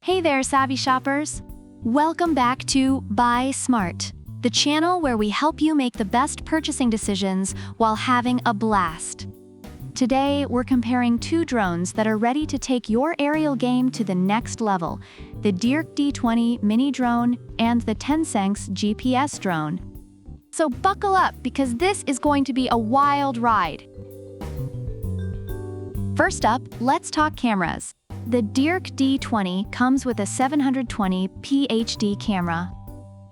Hey there, savvy shoppers! Welcome back to Buy Smart, the channel where we help you make the best purchasing decisions while having a blast. Today, we're comparing two drones that are ready to take your aerial game to the next level, the DEERC D20 mini drone and the TENSSENX GPS drone. So buckle up because this is going to be a wild ride. First up, let's talk cameras. The DEERC D20 comes with a 720p HD camera.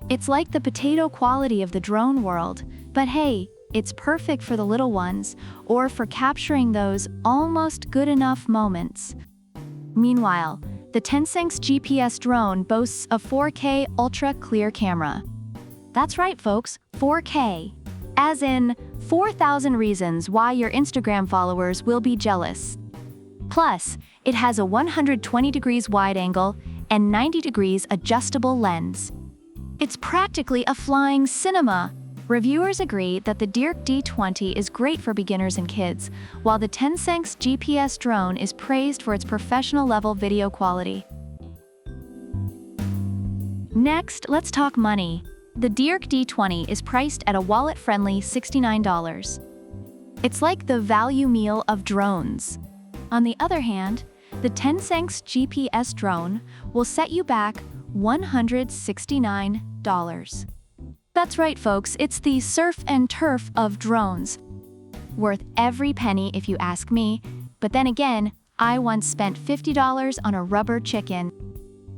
It's like the potato quality of the drone world, but hey, it's perfect for the little ones or for capturing those almost good enough moments. Meanwhile, the TENSSENX GPS drone boasts a 4K ultra-clear camera. That's right, folks, 4K. As in, 4,000 reasons why your Instagram followers will be jealous. Plus, it has a 120 degrees wide angle and 90 degrees adjustable lens. It's practically a flying cinema. Reviewers agree that the DEERC D20 is great for beginners and kids, while the TENSSENX GPS drone is praised for its professional-level video quality. Next, let's talk money. The DEERC D20 is priced at a wallet-friendly $69. It's like the value meal of drones. On the other hand, the TENSSENX GPS drone will set you back $169. That's right, folks, it's the surf and turf of drones. Worth every penny if you ask me, but then again, I once spent $50 on a rubber chicken.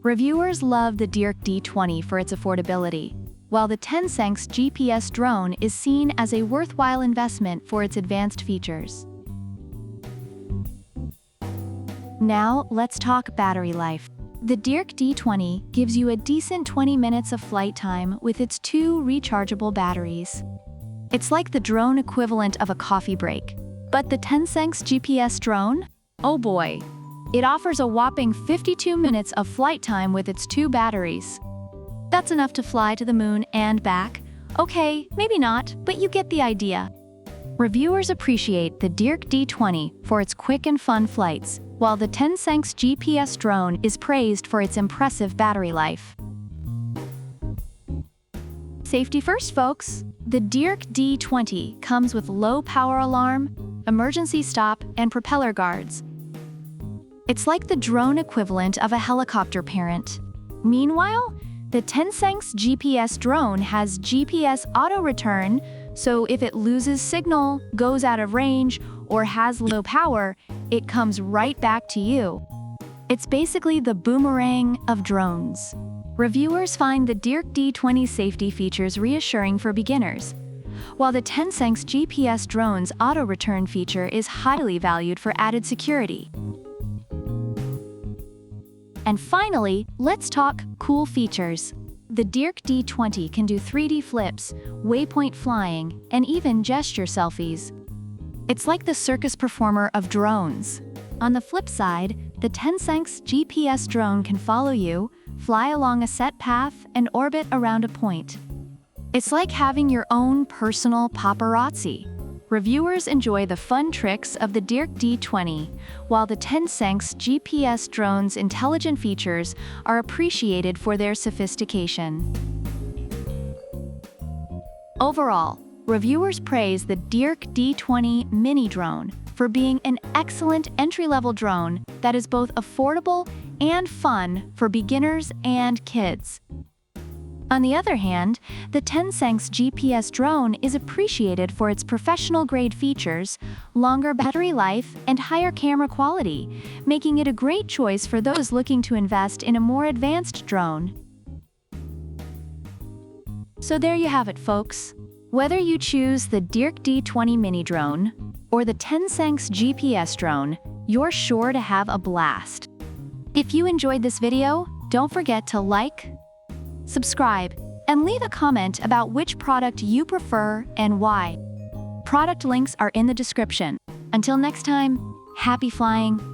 Reviewers love the DEERC D20 for its affordability, while the TENSSENX GPS drone is seen as a worthwhile investment for its advanced features. Now, let's talk battery life. The DEERC D20 gives you a decent 20 minutes of flight time with its two rechargeable batteries. It's like the drone equivalent of a coffee break. But the TENSSENX GPS drone? Oh boy! It offers a whopping 52 minutes of flight time with its two batteries. That's enough to fly to the moon and back. Okay, maybe not, but you get the idea. Reviewers appreciate the DEERC D20 for its quick and fun flights, while the TENSSENX GPS drone is praised for its impressive battery life. Safety first, folks! The DEERC D20 comes with low power alarm, emergency stop, and propeller guards. It's like the drone equivalent of a helicopter parent. Meanwhile, the TENSSENX GPS drone has GPS auto-return, so if it loses signal, goes out of range, or has low power, it comes right back to you. It's basically the boomerang of drones. Reviewers find the DEERC D20 safety features reassuring for beginners, while the TENSSENX GPS drone's auto-return feature is highly valued for added security. And finally, let's talk cool features. The DEERC D20 can do 3D flips, waypoint flying, and even gesture selfies. It's like the circus performer of drones. On the flip side, the TENSSENX GPS drone can follow you, fly along a set path, and orbit around a point. It's like having your own personal paparazzi. Reviewers enjoy the fun tricks of the DEERC D20, while the TENSSENX GPS drone's intelligent features are appreciated for their sophistication. Overall, reviewers praise the DEERC D20 mini drone for being an excellent entry-level drone that is both affordable and fun for beginners and kids. On the other hand, the TENSSENX GPS drone is appreciated for its professional-grade features, longer battery life, and higher camera quality, making it a great choice for those looking to invest in a more advanced drone. So there you have it, folks. Whether you choose the DEERC D20 mini drone or the TENSSENX GPS drone, you're sure to have a blast. If you enjoyed this video, don't forget to like, subscribe, and leave a comment about which product you prefer and why. Product links are in the description. Until next time, happy flying!